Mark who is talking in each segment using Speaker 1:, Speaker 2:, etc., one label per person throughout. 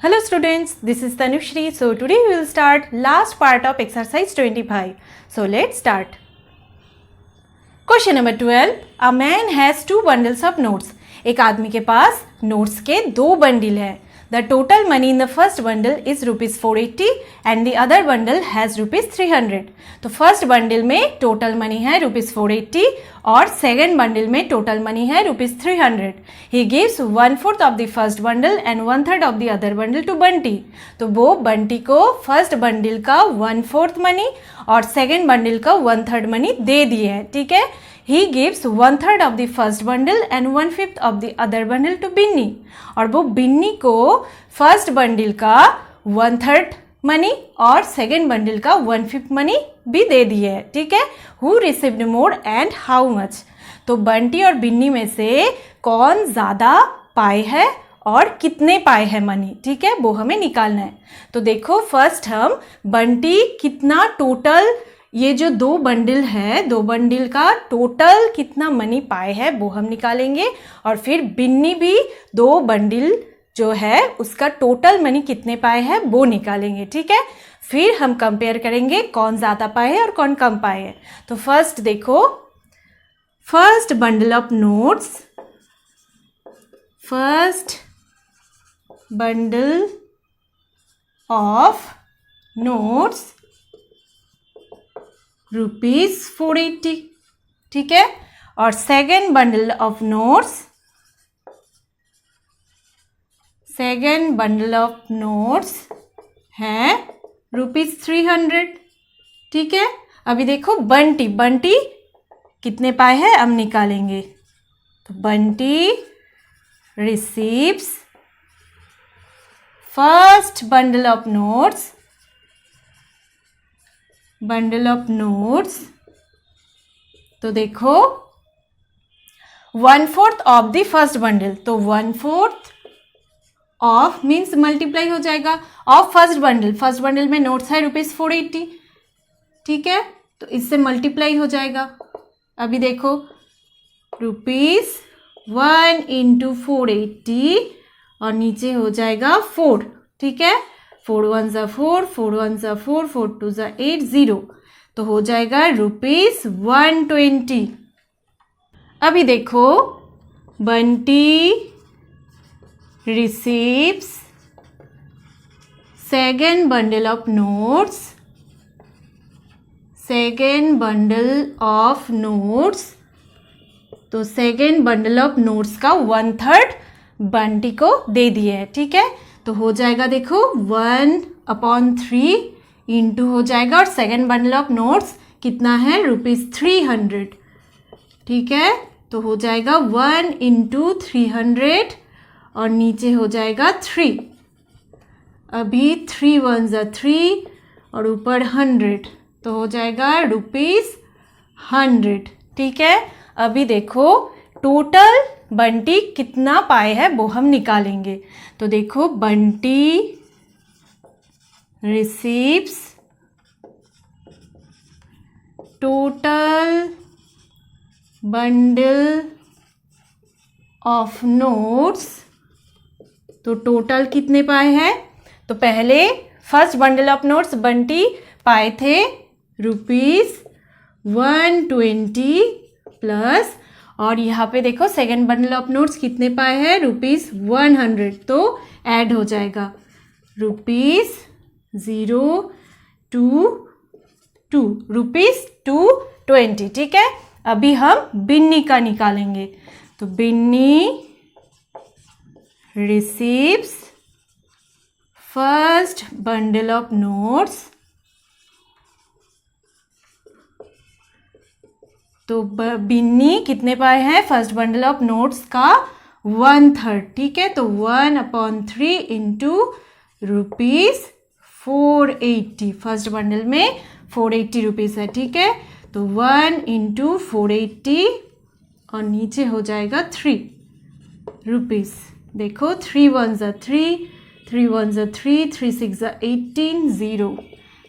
Speaker 1: Hello students, this is Tanushri. So today we will start last part of exercise 25. So let's start. Question number 12. A man has 2 bundles of notes. एक आदमी के पास notes के 2 bundle है. The total money in the first bundle is rupees 480 and the other bundle has rupees 300. तो first bundle में total money है rupees 480 और second bundle में टोटल मनी है rupees 300. He gives 1/4 of the first bundle and 1/3 of the other bundle to Bunty. तो वो बंटी को first bundle का 1/4 मनी और सेकेंड बंडल का 1/3 मनी दे दिए है. ठीक है. He gives 1/3 of the first bundle and 1/5 of the other bundle to Binni. और वो बिन्नी को फर्स्ट बंडल का 1/3 मनी और सेकेंड बंडल का 1/5 मनी भी दे दिए है. ठीक है. Who received more and how much? तो बंटी और बिन्नी में से कौन ज़्यादा पाए है और कितने पाए हैं मनी. ठीक है. वो हमें निकालना है. तो देखो फर्स्ट हम बंटी कितना टोटल ये जो 2 बंडल है 2 बंडल का टोटल कितना मनी पाए है वो हम निकालेंगे और फिर बिन्नी भी 2 बंडल जो है उसका टोटल मनी कितने पाए हैं वो निकालेंगे. ठीक है. फिर हम कंपेयर करेंगे कौन ज़्यादा पाए है और कौन कम पाए है. तो फर्स्ट देखो first bundle of notes first bundle of notes rupees 480. ठीक है. और सेकेंड बंडल ऑफ नोट्स है रुपीज 300. ठीक है. अभी देखो बंटी कितने पाए हैं हम निकालेंगे. तो Bunty receives first bundle of notes तो देखो 1/4 ऑफ द फर्स्ट बंडल. तो 1/4 ऑफ मीन्स मल्टीप्लाई हो जाएगा ऑफ फर्स्ट बंडल में नोट्स है रुपीज 480. ठीक है. तो इससे मल्टीप्लाई हो जाएगा. अभी देखो रुपीज 1 × 480 और नीचे हो जाएगा 4. ठीक है. 4 1 = 4 4 1 = 4 4 2 = 8 0. तो हो जाएगा रुपीज 120. अभी देखो Bunty receives second bundle of notes तो सेकेंड बंडल ऑफ नोट्स का 1/3 बंटी को दे दिए है. ठीक है. तो हो जाएगा देखो 1/3 इंटू हो जाएगा और सेकेंड बंडल ऑफ नोट्स कितना है रुपीज 300. ठीक है. तो हो जाएगा 1 × 300 और नीचे हो जाएगा 3. अभी 3 1 = 3 और ऊपर 100 तो हो जाएगा रुपीज 100. ठीक है. अभी देखो टोटल बंटी कितना पाए है वो हम निकालेंगे. तो देखो Bunty receives total bundle of notes. तो टोटल कितने पाए हैं. तो पहले first bundle of notes Bunty पाए थे रुपीज 120 प्लस और यहाँ पे देखो सेकेंड बंडल ऑफ नोट्स कितने पाए हैं रुपीज 100. तो ऐड हो जाएगा रुपीज 022 रुपीज 220. ठीक है. अभी हम बिन्नी का निकालेंगे. तो Binny receives first bundle of notes तो बिन्नी कितने पाए हैं फर्स्ट बंडल ऑफ नोट्स का 1/3. ठीक है. तो 1/3 इंटू रुपीज 480. फर्स्ट बंडल में 480 रुपीज है. ठीक है. तो 1 × 480 और नीचे हो जाएगा 3 रुपीज. देखो 3 1 = 3 3 1 = 3 3 6 = 18 0.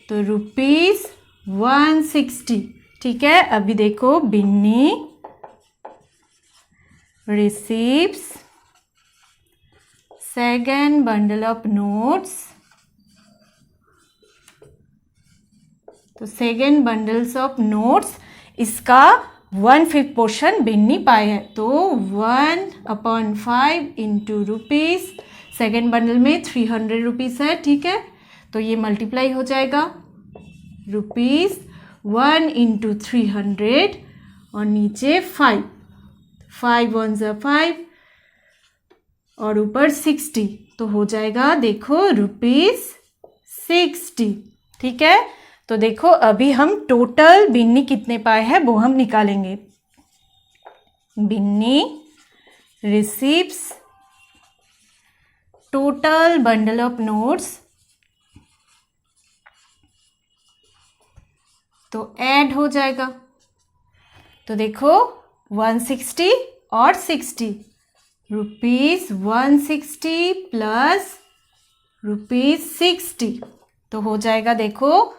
Speaker 1: तो रुपीज 160. ठीक है. अभी देखो Binny receives second bundle of notes, तो सेकेंड बंडल्स ऑफ नोट्स, इसका 1/5 पोर्शन बिन्नी पाए है, तो 1/5 इंटू रुपीज़, सेकेंड बंडल में 300 रुपीज़ है, ठीक है, तो ये मल्टीप्लाई हो जाएगा रुपीज़ 1 इंटू 300 और नीचे 5, 5 1 ज़ा 5 और ऊपर 60, तो हो जाएगा देखो ₹60, ठीक है। तो देखो अभी हम टोटल बिन्नी कितने पाए हैं वो हम निकालेंगे। Binny receives total bundle of notes, तो ऐड हो जाएगा, तो देखो 160 और 60, ₹160 प्लस ₹60, तो हो जाएगा देखो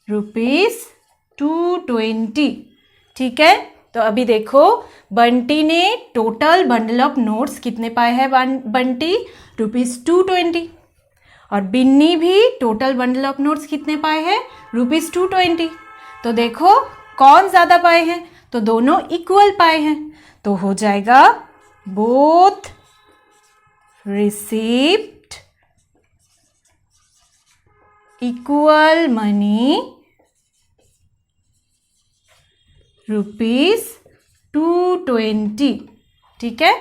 Speaker 1: ₹220, ठीक है। तो अभी देखो बंटी ने टोटल बंडल ऑफ नोट्स कितने पाए हैं, बंटी ₹220, और बिन्नी भी टोटल बंडल ऑफ नोट्स कितने पाए हैं, ₹220। तो देखो कौन ज़्यादा पाए हैं, तो दोनों इक्वल पाए हैं, तो हो जाएगा बोथ रिसीव्ड इक्वल मनी ₹220, ठीक है।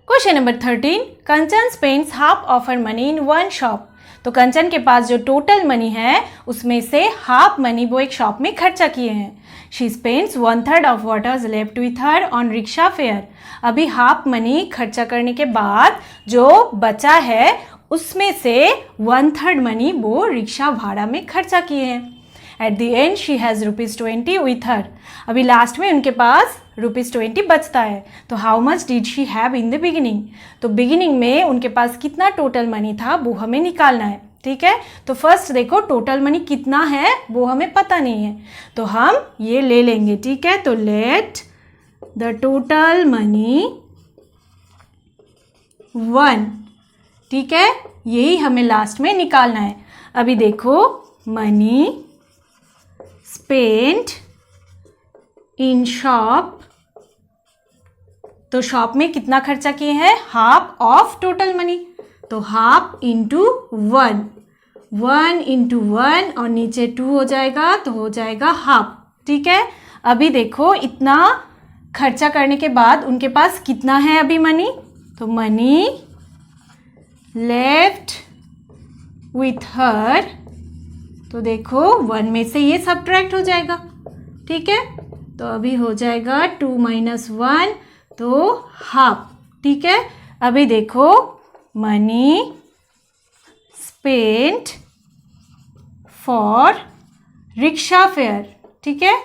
Speaker 1: Question number 13, Kanchan spends half of her money in one shop. तो कंचन के पास जो टोटल मनी है उसमें से हाफ मनी वो एक शॉप में खर्चा किए हैं। She spends 1/3 of what was left with her on rickshaw fair. अभी हाफ मनी खर्चा करने के बाद जो बचा है उसमें से 1/3 मनी वो रिक्शा भाड़ा में खर्चा किए हैं। At the end she has ₹20 with her. अभी लास्ट में उनके पास ₹20 बचता है, तो how much did she have in the beginning. तो बिगिनिंग में उनके पास कितना टोटल मनी था वो हमें निकालना है, ठीक है। तो फर्स्ट देखो टोटल मनी कितना है वो हमें पता नहीं है, तो हम ये ले लेंगे, ठीक है। तो लेट द टोटल मनी 1, ठीक है, यही हमें लास्ट में निकालना है। अभी देखो मनी स्पेंड इन शॉप, तो शॉप में कितना खर्चा किए हैं, हाफ ऑफ टोटल मनी, तो हाफ इंटू 1, 1 इंटू 1 और नीचे 2 हो जाएगा, तो हो जाएगा हाफ, ठीक है। अभी देखो इतना खर्चा करने के बाद उनके पास कितना है अभी मनी, तो मनी लेफ्ट विथ हर, तो देखो 1 में से ये सब्ट्रैक्ट हो जाएगा, ठीक है। तो अभी हो जाएगा 2 - 1, तो हाफ, ठीक है। अभी देखो money spent for rickshaw fair, ठीक है।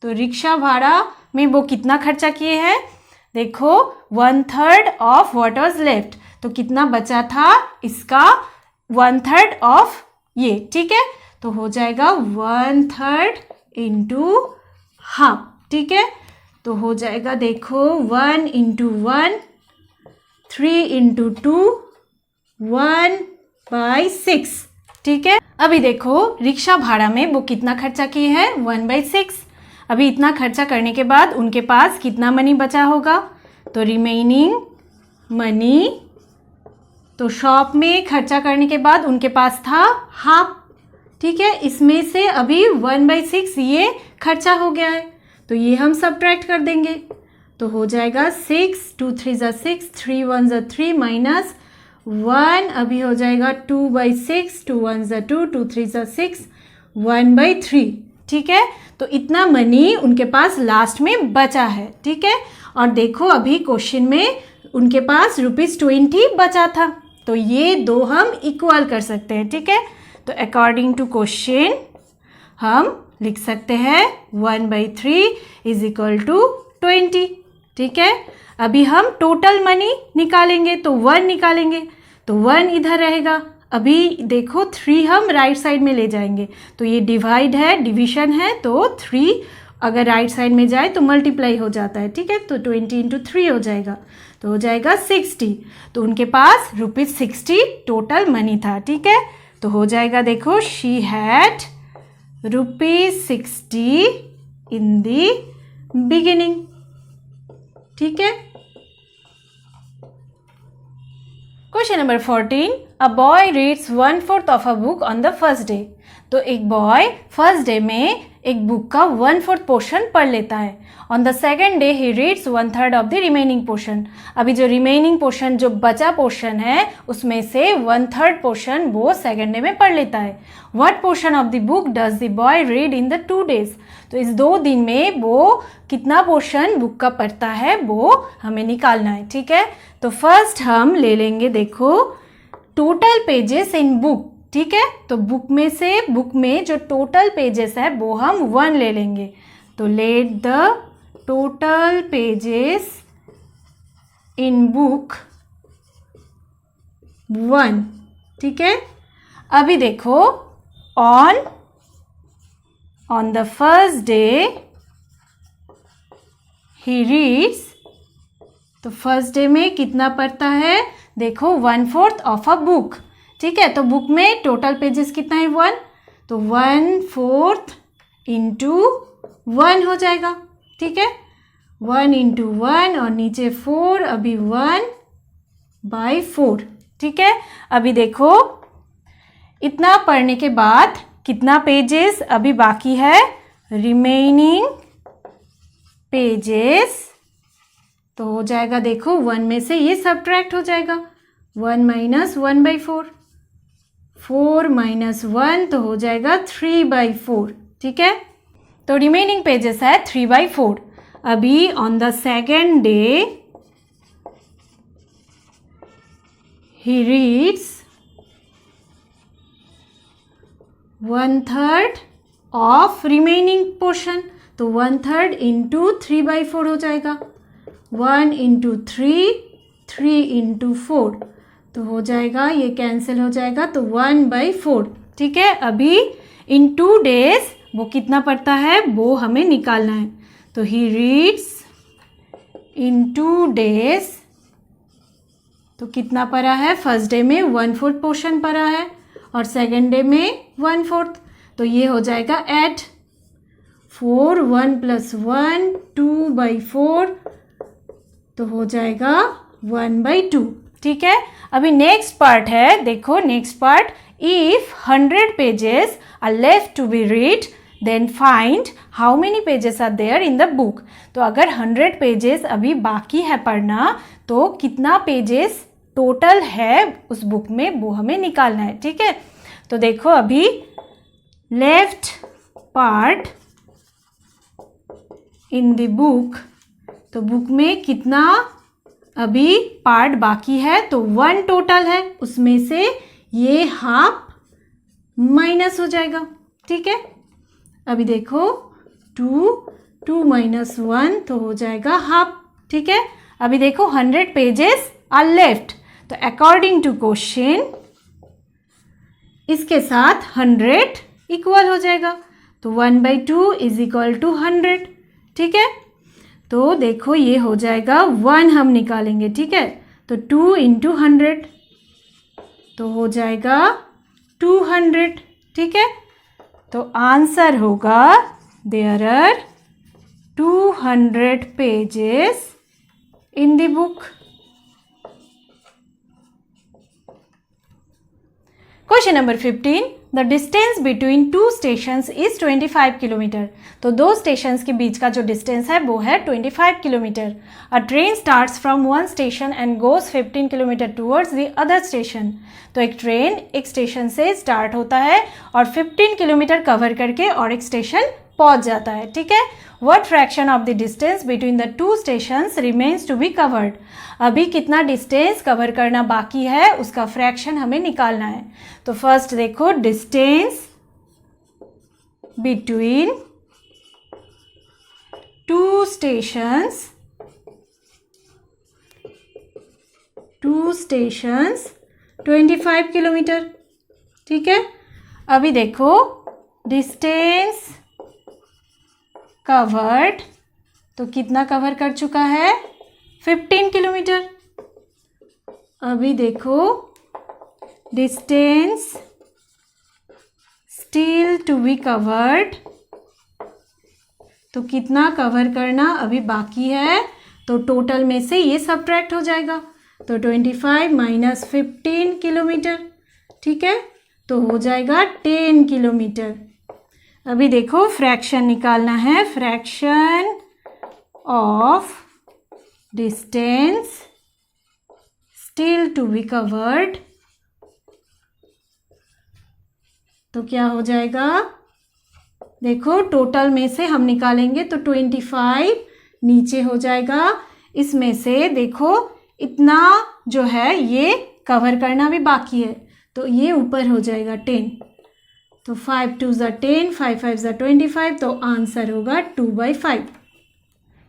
Speaker 1: तो रिक्शा भाड़ा में वो कितना खर्चा किए हैं, देखो 1/3 ऑफ व्हाट वाज लेफ्ट, तो कितना बचा था इसका 1/3 ऑफ ये, ठीक है। तो हो जाएगा 1/3 इंटू हाफ, ठीक है। तो हो जाएगा देखो 1 इंटू 1, 3 इंटू 2, 1/6, ठीक है। अभी देखो रिक्शा भाड़ा में वो कितना खर्चा किए हैं, 1/6। अभी इतना खर्चा करने के बाद उनके पास कितना मनी बचा होगा, तो रिमेनिंग मनी, तो शॉप में खर्चा करने के बाद उनके पास था हाफ, ठीक है। इसमें से अभी 1/6 ये खर्चा हो गया है, तो ये हम सब्ट्रैक्ट कर देंगे, तो हो जाएगा 6, 2 3 ज़ा 6, 3 1 ज़ा 3 माइनस 1, अभी हो जाएगा 2/6, 2 1 ज़ा 2, 2 3 ज़ा 6, 1/3, ठीक है। तो इतना मनी उनके पास लास्ट में बचा है, ठीक है। और देखो अभी क्वेश्चन में उनके पास ₹20 बचा था, तो ये दो हम इक्वल कर सकते हैं, ठीक है। तो अकॉर्डिंग टू क्वेश्चन हम लिख सकते हैं 1/3 इज इक्वल टू 20, ठीक है। अभी हम टोटल मनी निकालेंगे, तो 1 निकालेंगे, तो 1 इधर रहेगा। अभी देखो 3 हम राइट साइड में ले जाएंगे, तो ये डिवाइड है, डिवीजन है, तो 3 अगर राइट साइड में जाए तो मल्टीप्लाई हो जाता है, ठीक है। तो 20 इंटू 3 हो जाएगा, तो हो जाएगा 60। तो उनके पास ₹60 टोटल मनी था, ठीक है। तो हो जाएगा, देखो, she had ₹60 in the beginning, ठीक है। Question number 14, a boy reads 1/4 of a book on the first day. तो एक बॉय फर्स्ट डे में एक बुक का 1/4 पोर्शन पढ़ लेता है। On the second day he reads 1/3 of the remaining portion. अभी जो रिमेनिंग पोर्शन, जो बचा पोर्शन है, उसमें से 1/3 पोर्शन वो सेकेंड डे में पढ़ लेता है। What portion of the book does the boy read in the 2 days? तो इस 2 दिन में वो कितना पोर्शन बुक का पढ़ता है वो हमें निकालना है, ठीक है। तो फर्स्ट हम ले लेंगे, देखो, टोटल पेजेस इन बुक, ठीक है। तो बुक में से, बुक में जो टोटल पेजेस है वो हम 1 ले लेंगे। तो let the total pages in book 1, ठीक है। अभी देखो, on the first day he reads, तो फर्स्ट डे में कितना पढ़ता है, देखो, 1/4 ऑफ अ बुक, ठीक है। तो बुक में टोटल पेजेस कितना है, 1, तो 1/4 इंटू 1 हो जाएगा, ठीक है। 1 इंटू 1 और नीचे 4, अभी 1/4, ठीक है। अभी देखो, इतना पढ़ने के बाद कितना पेजेस अभी बाकी है, रिमेनिंग पेजेस, तो हो जाएगा, देखो, 1 में से ये सब्ट्रैक्ट हो जाएगा, 1 माइनस 1/4, 4 माइनस 1, तो हो जाएगा 3/4, ठीक है। तो रिमेनिंग पेजेस है 3/4। अभी on the second day he reads 1/3 of remaining portion, तो 1/3 इंटू 3/4 हो जाएगा, 1 इंटू 3, 3 इंटू 4, तो हो जाएगा, ये कैंसिल हो जाएगा, तो 1/4, ठीक है। अभी इन 2 days वो कितना पढ़ता है वो हमें निकालना है। तो ही रीड्स इन 2 days, तो कितना पढ़ा है, फर्स्ट डे में 1/4 पोर्शन पढ़ा है और सेकेंड डे में 1/4, तो ये हो जाएगा ऐड 4, 1 + 1, 2/4, तो हो जाएगा 1/2, ठीक है। अभी नेक्स्ट पार्ट है, देखो, next part, if 100 pages are left to be read then find how many pages are there in the book. तो अगर 100 पेजेस अभी बाकी है पढ़ना, तो कितना पेजेस टोटल है उस बुक में वो हमें निकालना है, ठीक है। तो देखो, अभी left part in the book, तो बुक में कितना अभी पार्ट बाकी है, तो 1 टोटल है, उसमें से ये हाफ माइनस हो जाएगा, ठीक है। अभी देखो, 2 माइनस 1, तो हो जाएगा हाफ, ठीक है। अभी देखो, 100 पेजेस आर लेफ्ट, तो अकॉर्डिंग टू क्वेश्चन इसके साथ 100 इक्वल हो जाएगा, तो 1/2 इज इक्वल टू 100, ठीक है। तो देखो, ये हो जाएगा 1 हम निकालेंगे, ठीक है। तो 2 इंटू 100, तो हो जाएगा 200, ठीक है। तो आंसर होगा, there are 200 pages in the book. Question number 15, the distance between 2 stations is 25 kilometre. तो 2 स्टेशंस के बीच का जो डिस्टेंस है वो है 25 kilometre. A train starts from 1 station and goes 15 kilometre towards the other station. तो एक ट्रेन एक स्टेशन से स्टार्ट होता है और 15 किलोमीटर कवर करके और एक स्टेशन पहुंच जाता है, ठीक है। What fraction of the distance between the 2 stations remains to be covered? अभी कितना डिस्टेंस कवर करना बाकी है उसका फ्रैक्शन हमें निकालना है। तो फर्स्ट देखो, डिस्टेंस बिटवीन 2 स्टेशंस 25 किलोमीटर, ठीक है। अभी देखो, डिस्टेंस कवर्ड, तो कितना कवर कर चुका है? 15 किलोमीटर। अभी देखो distance still to be covered, तो कितना कवर करना अभी बाकी है, तो टोटल में से ये सब्ट्रैक्ट हो जाएगा, तो 25 माइनस 15 किलोमीटर, ठीक है, तो हो जाएगा 10 किलोमीटर। अभी देखो फ्रैक्शन निकालना है, fraction of distance still to be covered, तो क्या हो जाएगा? देखो टोटल में से हम निकालेंगे तो 25 नीचे हो जाएगा, इसमें से देखो इतना जो है ये कवर करना भी बाकी है, तो ये ऊपर हो जाएगा 10, तो 5 2 ज़ा 10, 5 5 ज़ा 25, तो आंसर होगा 2/5।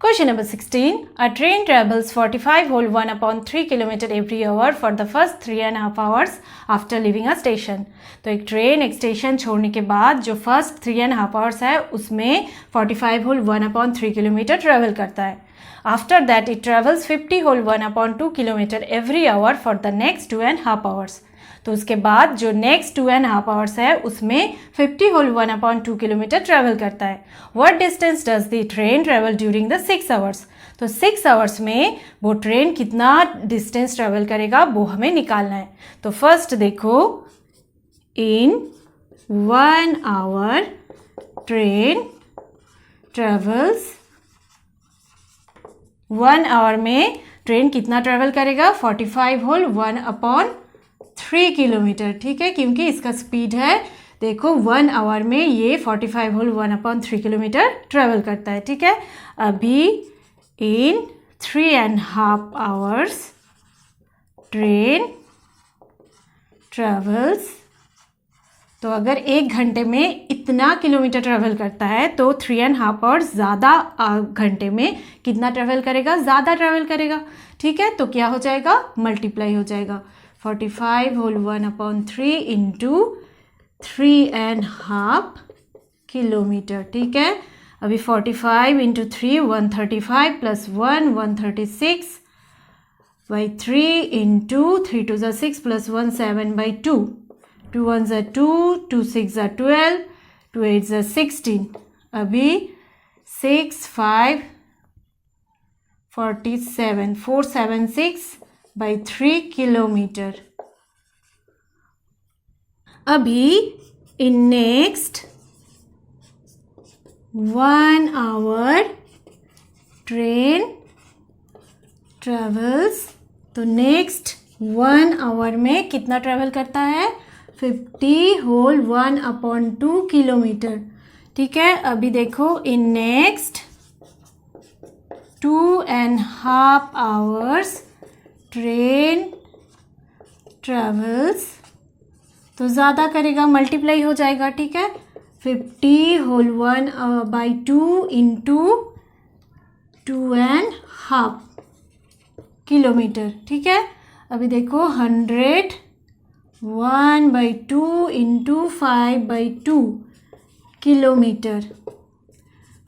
Speaker 1: Question number 16. A train travels 45 whole 1/3 km every hour for the first 3.5 hours after leaving a station. तो एक ट्रेन एक स्टेशन छोड़ने के बाद जो फर्स्ट 3.5 hours है उसमें 45 whole 1/3 किलोमीटर ट्रेवल करता है. After that it travels 50 whole 1/2 km every hour for the next 2.5 hours. तो उसके बाद जो नेक्स्ट 2.5 hours है उसमें 50 whole 1/2 किलोमीटर ट्रेवल करता है. What distance does the train travel during the 6 hours? तो 6 hours में वो ट्रेन कितना डिस्टेंस ट्रेवल करेगा वो हमें निकालना है. तो फर्स्ट देखो, इन 1 hour ट्रेन ट्रेवल्स, 1 hour में ट्रेन कितना ट्रेवल करेगा? 45 whole 1/3 किलोमीटर, ठीक है, क्योंकि इसका स्पीड है देखो 1 hour में ये 45 whole 1/3 किलोमीटर ट्रेवल करता है, ठीक है. अभी इन 3.5 hours ट्रेन ट्रेवल्स, तो अगर 1 घंटे में इतना किलोमीटर ट्रेवल करता है तो 3.5 hours ज़्यादा घंटे में कितना ट्रेवल करेगा? ज़्यादा ट्रेवल करेगा, ठीक है. तो क्या हो जाएगा? मल्टीप्लाई हो जाएगा, 45 whole 1/3 इंटू 3.5 किलोमीटर, ठीक है. अभी 45 इंटू 3 135 प्लस 1 136/3 इंटू 3 2 ज़ा 6 प्लस 1 7/2, 2 1 ज़ा 2, 2 6 ज़ा 12, 2 8 ज़ा 16. अभी 6 5 47 476/3 किलोमीटर. अभी in next 1 hour train travels, तो नेक्स्ट 1 hour में कितना ट्रेवल करता है? 50 whole 1/2 किलोमीटर, ठीक है. अभी देखो in next 2.5 hours train travels, तो ज़्यादा करेगा, मल्टीप्लाई हो जाएगा, ठीक है. 50 whole 1/2 इंटू 2.5 किलोमीटर, ठीक है. अभी देखो 100 1/2 इंटू 5/2 किलोमीटर,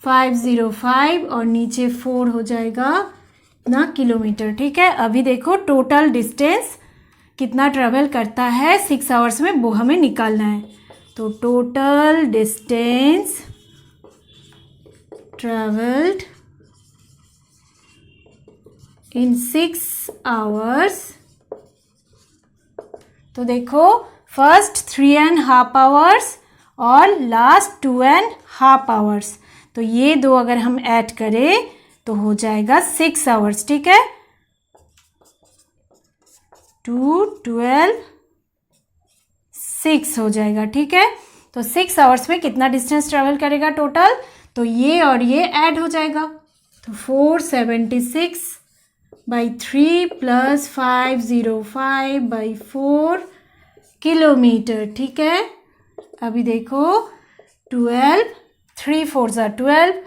Speaker 1: 505 और नीचे 4 हो जाएगा ना किलोमीटर, ठीक है. अभी देखो टोटल डिस्टेंस कितना ट्रेवल करता है 6 hours में वो हमें निकालना है. तो total distance travelled in 6 hours, तो देखो फर्स्ट 3.5 hours और लास्ट 2.5 hours, तो ये दो अगर हम ऐड करें तो हो जाएगा 6 hours, ठीक है. 2 12 6 हो जाएगा, ठीक है. तो 6 hours में कितना डिस्टेंस ट्रेवल करेगा टोटल? तो ये और ये ऐड हो जाएगा, तो 476/3 प्लस 505/4 किलोमीटर, ठीक है. अभी देखो 12 3 4 ज़ा 12,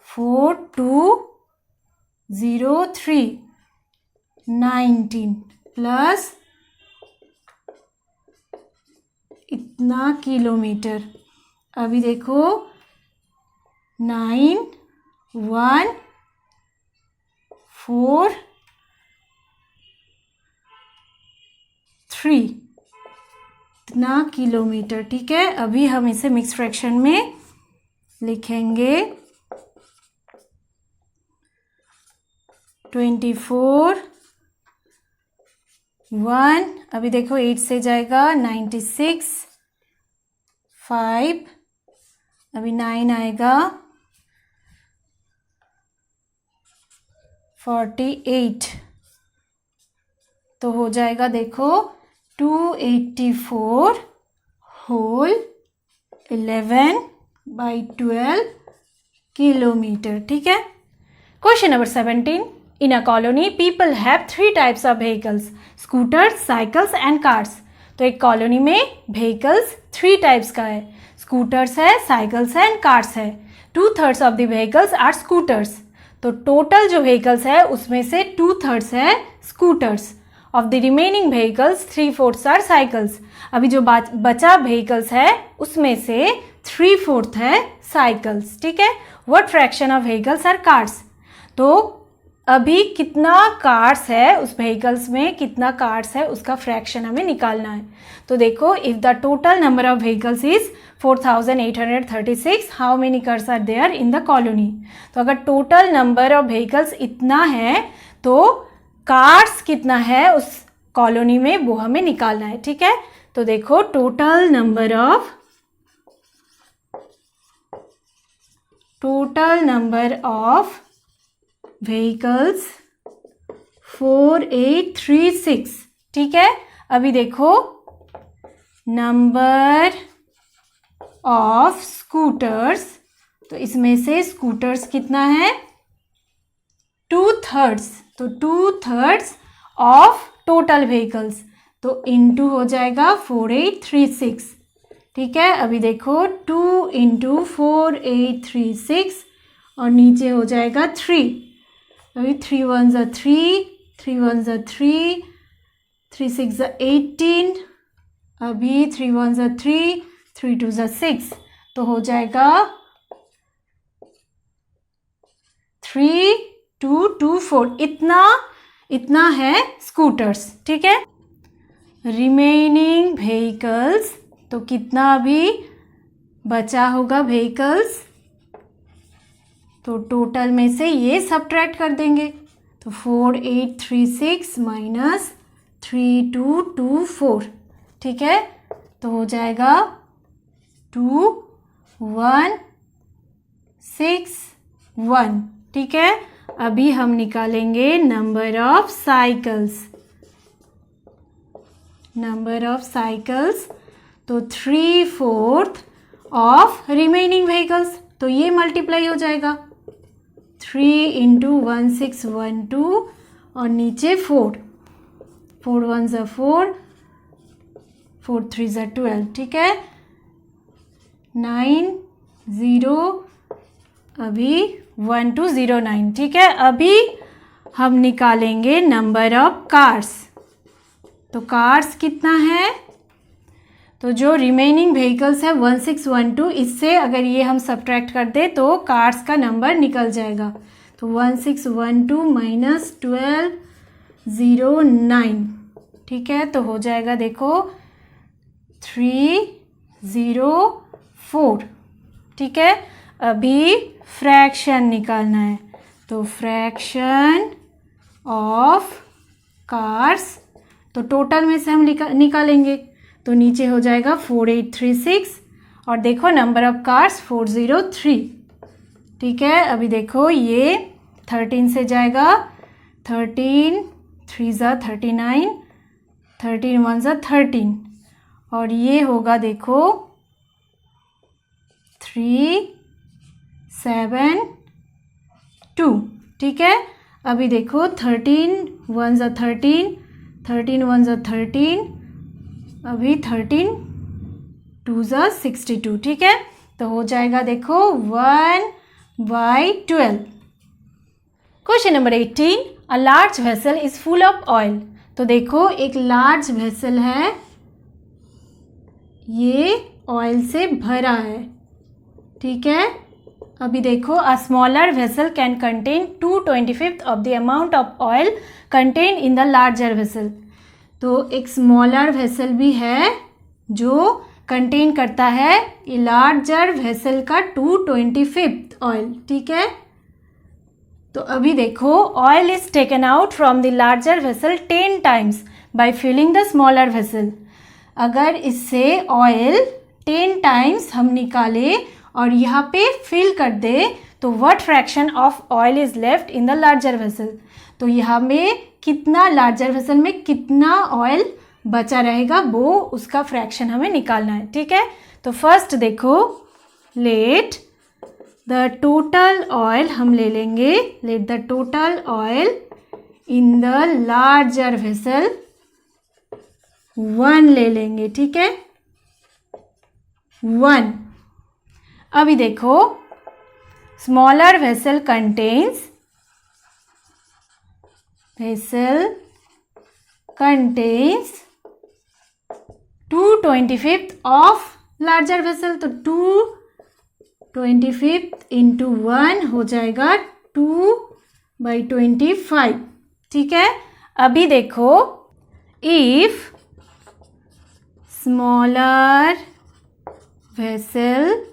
Speaker 1: 4 2 0 3 19 प्लस इतना किलोमीटर. अभी देखो 9 1 4 3 इतना किलोमीटर। ठीक है, अभी हम इसे मिक्स फ्रैक्शन में लिखेंगे 24 1, अभी देखो 8 से जाएगा 96 5, अभी 9 आएगा 48, तो हो जाएगा देखो 284 होल 11/12 किलोमीटर। ठीक है। Question number 17, in a colony people have 3 types of vehicles, scooters, cycles and cars. तो एक कॉलोनी में व्हीकल्स 3 टाइप्स का है, स्कूटर्स है, साइकिल्स है एंड कार्स है। 2/3 of the vehicles are scooters. तो टोटल जो व्हीकल्स है उसमें से 2/3 है scooters. Of the remaining vehicles 3/4 are cycles. अभी जो बचा व्हीकल्स है उसमें से 3/4 है साइकिल्स। ठीक है। What fraction of vehicles are cars. तो अभी कितना कार्स है, उस व्हीकल्स में कितना कार्स है उसका फ्रैक्शन हमें निकालना है। तो देखो, if the total number of vehicles is 4836, how many cars are there in the colony. तो अगर टोटल नंबर ऑफ व्हीकल्स इतना है तो कार्स कितना है उस कॉलोनी में वो हमें निकालना है। ठीक है। तो देखो, टोटल नंबर ऑफ व्हीकल्स 4836। ठीक है। अभी देखो, नंबर ऑफ स्कूटर्स, तो इसमें से स्कूटर्स कितना है 2/3, तो 2/3 ऑफ टोटल व्हीकल्स, तो इनटू हो जाएगा 4836। ठीक है। अभी देखो 2 × 4836 और नीचे हो जाएगा 3। अभी 3 1s are 3, 3 1s are 3, 3 6s are 18, अभी 3 1s are 3, 3 2s are 6, तो हो जाएगा 3224। इतना है स्कूटर्स। ठीक है। रिमेनिंग व्हीकल्स, तो कितना अभी बचा होगा व्हीकल्स, तो टोटल में से ये सब्ट्रैक्ट कर देंगे। तो 4836 माइनस 3224। ठीक है। तो हो जाएगा 2161। ठीक है। अभी हम निकालेंगे नंबर ऑफ साइकिल्स। तो 3/4 ऑफ रिमेनिंग व्हीकल्स, तो ये मल्टीप्लाई हो जाएगा 3 × 1612 और नीचे 4 1s are 4, 4 3s are 12। ठीक है। 9 0, अभी 1209। ठीक है। अभी हम निकालेंगे नंबर ऑफ कार्स। तो कार्स कितना है, तो जो रिमेनिंग व्हीकल्स है 1612, इससे अगर ये हम सब्ट्रैक्ट कर दे तो कार्स का नंबर निकल जाएगा। तो 1612 माइनस 1209। ठीक है। तो हो जाएगा देखो 304। ठीक है। अभी फ्रैक्शन निकालना है, तो फ्रैक्शन ऑफ कार्स, तो टोटल में से हम निकालेंगे, तो नीचे हो जाएगा 4836 और देखो नंबर ऑफ कार्स 403। ठीक है। अभी देखो ये 13 से जाएगा, 13 3s are 39, 13 1s are 13 और ये होगा देखो 372। ठीक है। अभी देखो 13 1s are 13, 13 1s are 13, अभी 13 2s are 62। ठीक है। तो हो जाएगा देखो 1/12। Question number 18, a large vessel is full of oil. तो देखो एक लार्ज वेसल है, ये ऑयल से भरा है। ठीक है। अभी देखो, a smaller vessel can contain 2/25 of the amount of oil contain in the larger vessel. तो एक स्मॉलर वेसल भी है जो कंटेन करता है लार्जर वेसल का 2/25 ऑयल, ठीक है। तो अभी देखो, oil is taken out from the larger vessel 10 times by filling the smaller vessel. अगर इससे ऑयल 10 टाइम्स हम निकाले और यहाँ पे फिल कर दे तो what fraction of oil is left in the larger vessel. तो यहाँ में कितना, लार्जर वेसल में कितना ऑयल बचा रहेगा, वो उसका फ्रैक्शन हमें निकालना है, ठीक है। तो फर्स्ट देखो, लेट द टोटल ऑयल हम ले लेंगे, let the total oil in the larger vessel 1 ले लेंगे, ठीक है, 1। अभी देखो, smaller vessel contains 2/25 of larger vessel. तो 2/25 इंटू 1 हो जाएगा 2/25, ठीक है। अभी देखो, if smaller vessel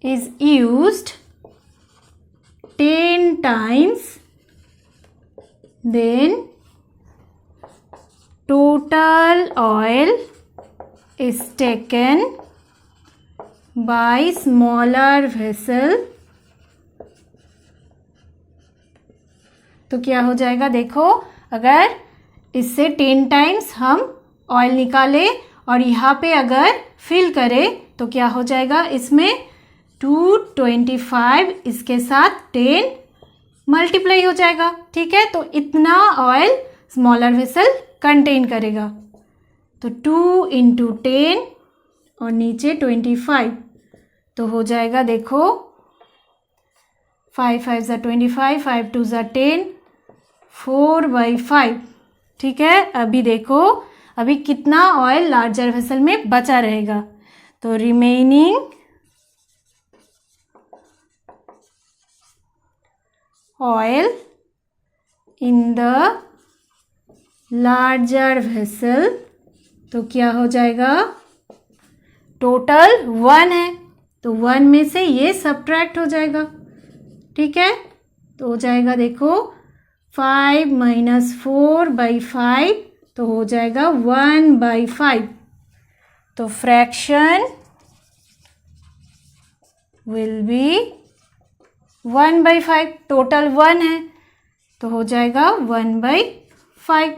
Speaker 1: is used 10 times, then total oil is taken by smaller vessel। तो क्या हो जाएगा, देखो, अगर इससे 10 टाइम्स हम ऑयल निकाले और यहाँ पे अगर फिल करें तो क्या हो जाएगा, इसमें 2/25 इसके साथ 10 मल्टीप्लाई हो जाएगा, ठीक है। तो इतना ऑयल स्मॉलर वेसल कंटेन करेगा। तो 2 इंटू 10 और नीचे 25, तो हो जाएगा, देखो, 5 5 ज़ा 25, 5 2 ज़ा 10, 4/5, ठीक है। अभी देखो, अभी कितना ऑयल लार्जर वेसल में बचा रहेगा। तो remaining oil in the larger vessel, तो क्या हो जाएगा, टोटल 1 है, तो 1 में से ये सब्ट्रैक्ट हो जाएगा, ठीक है। तो हो जाएगा, देखो, 5 - 4/5, तो हो जाएगा 1/5। तो फ्रैक्शन विल बी 1/5, टोटल 1 है तो हो जाएगा 1/5।